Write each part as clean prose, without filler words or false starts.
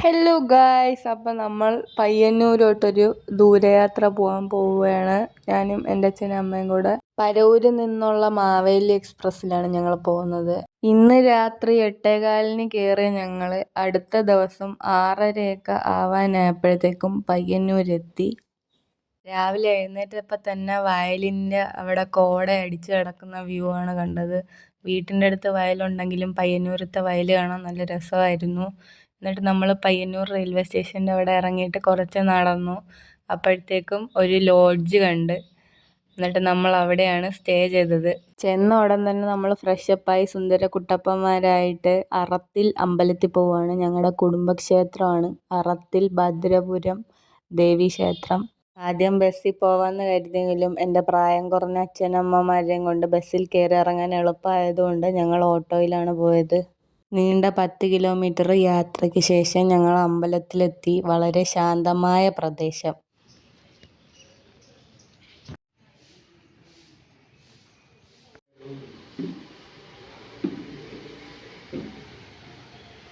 Hello guys, അപ്പം നമ്മൾ പയ്യന്നൂരോട്ടൊരു ദൂരയാത്ര പോകാൻ പോവുകയാണ്. ഞാനും എൻ്റെ അച്ഛനും അമ്മയും കൂടെ. പരവൂരിൽ നിന്നുള്ള മാവേലി എക്സ്പ്രസ്സിലാണ് ഞങ്ങൾ പോകുന്നത്. ഇന്ന് രാത്രി 8:15 കയറിയ ഞങ്ങൾ അടുത്ത ദിവസം 6:30 ആവാനായപ്പോഴത്തേക്കും പയ്യന്നൂരെത്തി. രാവിലെ എഴുന്നേറ്റപ്പോൾ തന്നെ വയലിൻ്റെ അവിടെ കോട അടിച്ച് കിടക്കുന്ന വ്യൂ ആണ് കണ്ടത്. വീട്ടിൻ്റെ അടുത്ത് വയലുണ്ടെങ്കിലും പയ്യന്നൂരത്തെ വയൽ കാണാൻ നല്ല രസമായിരുന്നു. എന്നിട്ട് നമ്മൾ പയ്യന്നൂർ റെയിൽവേ സ്റ്റേഷൻ്റെ അവിടെ ഇറങ്ങിയിട്ട് കുറച്ച് നടന്നു. അപ്പോഴത്തേക്കും ഒരു ലോഡ്ജ് കണ്ട്. എന്നിട്ട് നമ്മൾ അവിടെയാണ് സ്റ്റേ ചെയ്തത്. ചെന്ന ഉടൻ തന്നെ നമ്മൾ ഫ്രഷപ്പായി സുന്ദര കുട്ടപ്പന്മാരായിട്ട് അറത്തിൽ അമ്പലത്തിൽ പോവുകയാണ്. ഞങ്ങളുടെ കുടുംബക്ഷേത്രമാണ് അറത്തിൽ ഭദ്രപുരം ദേവീക്ഷേത്രം. ആദ്യം ബസ്സിൽ പോകാമെന്ന് കരുതിയെങ്കിലും എൻ്റെ പ്രായം കുറഞ്ഞ അച്ഛനമ്മമാരെയും കൊണ്ട് ബസ്സിൽ കയറി ഇറങ്ങാൻ എളുപ്പമായതുകൊണ്ട് ഞങ്ങൾ ഓട്ടോയിലാണ് പോയത്. നീണ്ട 10 കിലോമീറ്റർ യാത്രയ്ക്ക് ശേഷം ഞങ്ങൾ അമ്പലത്തിലെത്തി. വളരെ ശാന്തമായ പ്രദേശം.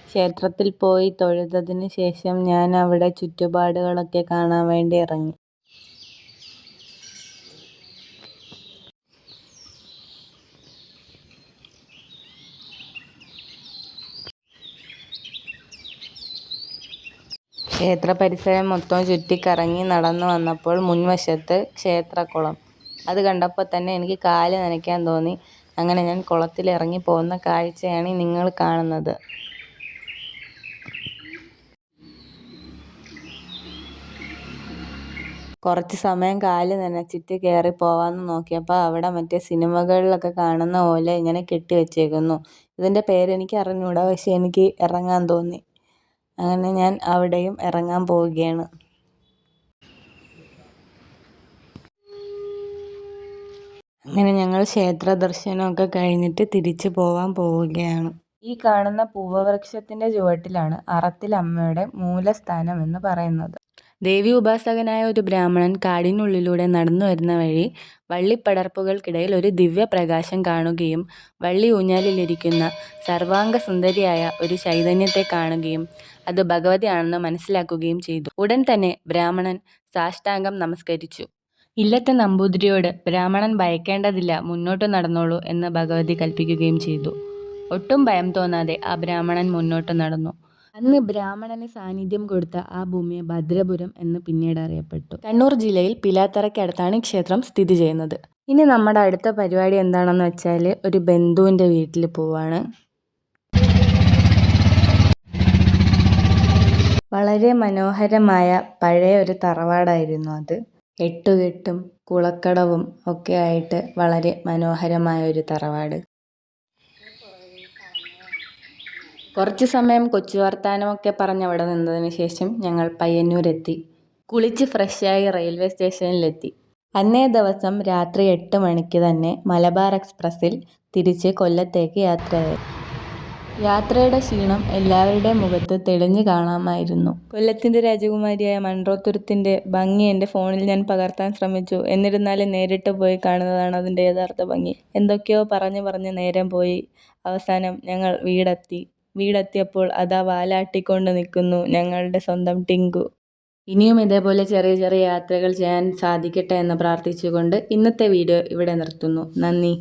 ക്ഷേത്രത്തിൽ പോയി തൊഴുതതിന് ശേഷം ഞാൻ അവിടെ ചുറ്റുപാടുകളൊക്കെ കാണാൻ വേണ്ടി ഇറങ്ങി. ക്ഷേത്ര പരിസരം മൊത്തം ചുറ്റിക്കറങ്ങി നടന്നു വന്നപ്പോൾ മുൻവശത്ത് ക്ഷേത്രക്കുളം. അത് കണ്ടപ്പോൾ തന്നെ എനിക്ക് കാല് നനയ്ക്കാൻ തോന്നി. അങ്ങനെ ഞാൻ കുളത്തിൽ ഇറങ്ങി പോകുന്ന കാഴ്ചയാണ് നിങ്ങൾ കാണുന്നത്. കുറച്ച് സമയം കാല് നനച്ചിട്ട് കയറി പോവാമെന്ന് നോക്കിയപ്പോൾ അവിടെ മറ്റേ സിനിമകളിലൊക്കെ കാണുന്ന പോലെ ഇങ്ങനെ കെട്ടി വെച്ചേക്കുന്നു. ഇതിൻ്റെ പേരെനിക്ക് അറിഞ്ഞൂടാ, പക്ഷെ എനിക്ക് ഇറങ്ങാൻ തോന്നി. അങ്ങനെ ഞാൻ അവിടെയും ഇറങ്ങാൻ പോവുകയാണ്. അങ്ങനെ ഞങ്ങൾ ക്ഷേത്ര ദർശനമൊക്കെ കഴിഞ്ഞിട്ട് തിരിച്ചു പോവാൻ പോവുകയാണ്. ഈ കാണുന്ന പൂവവൃക്ഷത്തിൻ്റെ ചുവട്ടിലാണ് അറത്തിൽ അമ്മയുടെ മൂലസ്ഥാനം എന്ന് പറയുന്നത്. ദേവി ഉപാസകനായ ഒരു ബ്രാഹ്മണൻ കാടിനുള്ളിലൂടെ നടന്നു വരുന്ന വഴി വള്ളിപ്പടർപ്പുകൾക്കിടയിൽ ഒരു ദിവ്യപ്രകാശം കാണുകയും വള്ളി ഊഞ്ഞാലിലിരിക്കുന്ന സർവാംഗ സുന്ദരിയായ ഒരു ചൈതന്യത്തെ കാണുകയും അത് ഭഗവതിയാണെന്ന് മനസ്സിലാക്കുകയും ചെയ്തു. ഉടൻ തന്നെ ബ്രാഹ്മണൻ സാഷ്ടാംഗം നമസ്കരിച്ചു. ഇല്ലത്തെ നമ്പൂതിരിയോട് ബ്രാഹ്മണൻ ഭയക്കേണ്ടതില്ല, മുന്നോട്ട് നടന്നോളൂ എന്ന് ഭഗവതി കൽപ്പിക്കുകയും ചെയ്തു. ഒട്ടും ഭയം തോന്നാതെ ആ ബ്രാഹ്മണൻ മുന്നോട്ട് നടന്നു. അന്ന് ബ്രാഹ്മണന് സാന്നിധ്യം കൊടുത്ത ആ ഭൂമിയെ ഭദ്രപുരം എന്ന് പിന്നീട് അറിയപ്പെട്ടു. കണ്ണൂർ ജില്ലയിൽ പിലാത്തറയ്ക്കടുത്താണ് ഈ ക്ഷേത്രം സ്ഥിതി ചെയ്യുന്നത്. ഇനി നമ്മുടെ അടുത്ത പരിപാടി എന്താണെന്ന് വെച്ചാൽ ഒരു ബന്ധുവിൻ്റെ വീട്ടിൽ പോവാണ്. വളരെ മനോഹരമായ പഴയ ഒരു തറവാടായിരുന്നു അത്. എട്ടുകെട്ടും കുളക്കടവും ഒക്കെ ആയിട്ട് വളരെ മനോഹരമായ ഒരു തറവാട്. കുറച്ച് സമയം കൊച്ചു വർത്താനമൊക്കെ പറഞ്ഞ് അവിടെ നിന്നതിന് ശേഷം ഞങ്ങൾ പയ്യന്നൂരെത്തി. കുളിച്ച് ഫ്രഷായി റെയിൽവേ സ്റ്റേഷനിലെത്തി. അന്നേ ദിവസം രാത്രി 8 മണിക്ക് തന്നെ മലബാർ എക്സ്പ്രസ്സിൽ തിരിച്ച് കൊല്ലത്തേക്ക് യാത്രയായി. യാത്രയുടെ ക്ഷീണം എല്ലാവരുടെയും മുഖത്ത് തെളിഞ്ഞു കാണാമായിരുന്നു. കൊല്ലത്തിൻ്റെ രാജകുമാരിയായ മൺറോത്തുരുത്തിൻ്റെ ഭംഗി എൻ്റെ ഫോണിൽ ഞാൻ പകർത്താൻ ശ്രമിച്ചു. എന്നിരുന്നാലും നേരിട്ട് പോയി കാണുന്നതാണ് അതിൻ്റെ യഥാർത്ഥ ഭംഗി. എന്തൊക്കെയോ പറഞ്ഞ് നേരം പോയി. അവസാനം ഞങ്ങൾ വീടെത്തിയപ്പോൾ അതാ വാലാട്ടിക്കൊണ്ട് നിൽക്കുന്നു ഞങ്ങളുടെ സ്വന്തം ടിങ്കു. ഇനിയും ഇതേപോലെ ചെറിയ ചെറിയ യാത്രകൾ ചെയ്യാൻ സാധിക്കട്ടെ എന്ന് പ്രാർത്ഥിച്ചുകൊണ്ട് ഇന്നത്തെ വീഡിയോ ഇവിടെ നിർത്തുന്നു. നന്ദി.